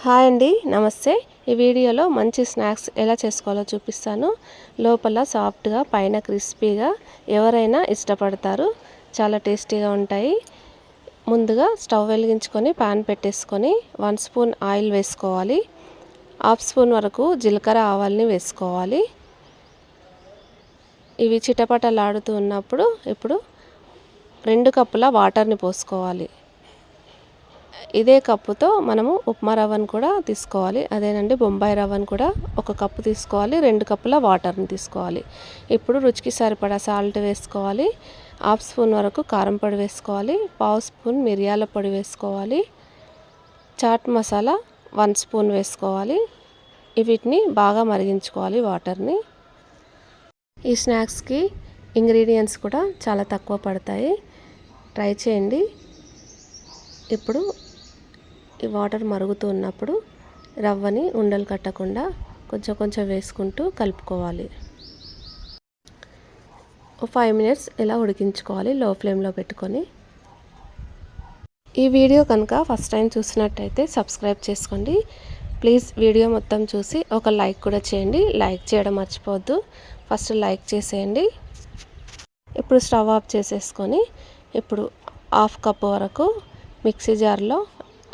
Hi అండి, నమస్తే. ఈ వీడియోలో మంచి స్నాక్స్ ఎలా చేసుకోవాలో చూపిస్తాను. లోపల సాఫ్ట్గా, పైన క్రిస్పీగా ఎవరైనా ఇష్టపడతారు. చాలా టేస్టీగా ఉంటాయి. ముందుగా స్టవ్ వెలిగించుకొని పాన్ పెట్టేసుకొని 1 స్పూన్ ఆయిల్ వేసుకోవాలి. 1/2 స్పూన్ వరకు జీలకర్ర ఆవాల్ని వేసుకోవాలి. ఇవి చిటపటలాడుతూ ఉన్నప్పుడు ఇప్పుడు 2 కప్పుల వాటర్ని పోసుకోవాలి. ఇదే కప్పుతో మనము ఉప్మా రవ్వను కూడా తీసుకోవాలి. అదేనండి, బొంబాయి రవ్వను కూడా 1 కప్పు తీసుకోవాలి. 2 కప్పుల వాటర్ని తీసుకోవాలి. ఇప్పుడు రుచికి సరిపడా సాల్ట్ వేసుకోవాలి. 1/2 స్పూన్ వరకు కారం పొడి వేసుకోవాలి. 1/2 స్పూన్ మిరియాల పొడి వేసుకోవాలి. చాట్ మసాలా 1 స్పూన్ వేసుకోవాలి. వీటిని బాగా మరిగించుకోవాలి వాటర్ని. ఈ స్నాక్స్కి ఇంగ్రీడియంట్స్ కూడా చాలా తక్కువ పడతాయి. ట్రై చేయండి. ఇప్పుడు ఈ వాటర్ మరుగుతూ ఉన్నప్పుడు రవ్వని ఉండలు కట్టకుండా కొంచెం కొంచెం వేసుకుంటూ కలుపుకోవాలి. 5 మినిట్స్ ఇలా ఉడికించుకోవాలి లో ఫ్లేమ్లో పెట్టుకొని. ఈ వీడియో కనుక ఫస్ట్ టైం చూసినట్టయితే సబ్స్క్రైబ్ చేసుకోండి. ప్లీజ్ వీడియో మొత్తం చూసి ఒక లైక్ కూడా చేయండి. లైక్ చేయడం మర్చిపోవద్దు. ఫస్ట్ లైక్ చేసేయండి. ఇప్పుడు స్టవ్ ఆఫ్ చేసేసుకొని ఇప్పుడు 1/2 కప్ వరకు మిక్సీ జార్లో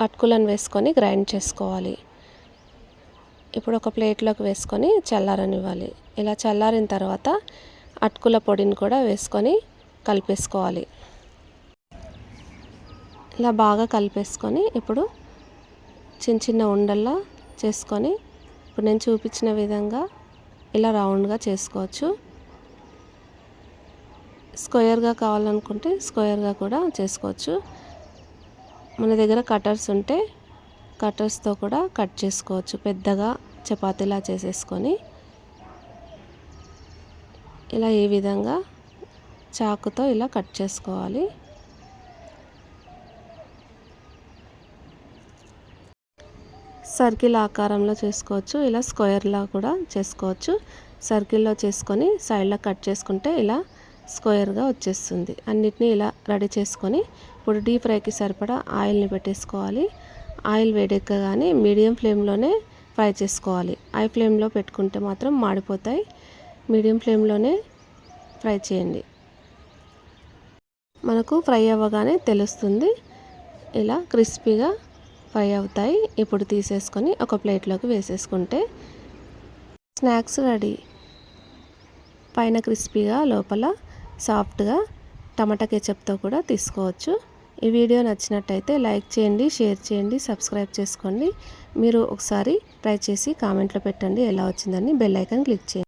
అటుకులను వేసుకొని గ్రైండ్ చేసుకోవాలి. ఇప్పుడు ఒక ప్లేట్లోకి వేసుకొని చల్లారనివ్వాలి. ఇలా చల్లారిన తర్వాత అటుకుల పొడిని కూడా వేసుకొని కలిపేసుకోవాలి. ఇలా బాగా కలిపేసుకొని ఇప్పుడు చిన్న చిన్న ఉండల్లా చేసుకొని ఇప్పుడు నేను చూపించిన విధంగా ఇలా రౌండ్గా చేసుకోవచ్చు. స్క్వేర్గా కావాలనుకుంటే స్క్వేర్గా కూడా చేసుకోవచ్చు. మన దగ్గర కటర్స్ ఉంటే కటర్స్తో కూడా కట్ చేసుకోవచ్చు. పెద్దగా చపాతీలా చేసేసుకొని ఇలా ఈ విధంగా చాకుతో ఇలా కట్ చేసుకోవాలి. సర్కిల్ ఆకారంలో చేసుకోవచ్చు. ఇలా స్క్వేర్లా కూడా చేసుకోవచ్చు. సర్కిల్లో చేసుకొని సైడ్లో కట్ చేసుకుంటే ఇలా స్క్వేర్గా వచ్చేస్తుంది. అన్నిటినీ ఇలా రెడీ చేసుకొని ఇప్పుడు డీప్ ఫ్రైకి సరిపడా ఆయిల్ని పెట్టేసుకోవాలి. ఆయిల్ వేడెక్కగానే మీడియం ఫ్లేమ్లోనే ఫ్రై చేసుకోవాలి. హై ఫ్లేమ్లో పెట్టుకుంటే మాత్రం మాడిపోతాయి. మీడియం ఫ్లేమ్లోనే ఫ్రై చేయండి. మనకు ఫ్రై అవ్వగానే తెలుస్తుంది. ఇలా క్రిస్పీగా ఫ్రై అవుతాయి. ఇప్పుడు తీసేసుకొని ఒక ప్లేట్లోకి వేసేసుకుంటే స్నాక్స్ రెడీ. పైన క్రిస్పీగా, లోపల సాఫ్ట్గా టమాటా కెచప్తో కూడా తీసుకోవచ్చు. ఈ వీడియో నచ్చినట్టయితే లైక్ చేయండి, షేర్ చేయండి, సబ్స్క్రైబ్ చేసుకోండి. మీరు ఒకసారి ట్రై చేసి కామెంట్లో పెట్టండి ఎలా వచ్చిందని. బెల్ ఐకాన్ క్లిక్ చేయండి.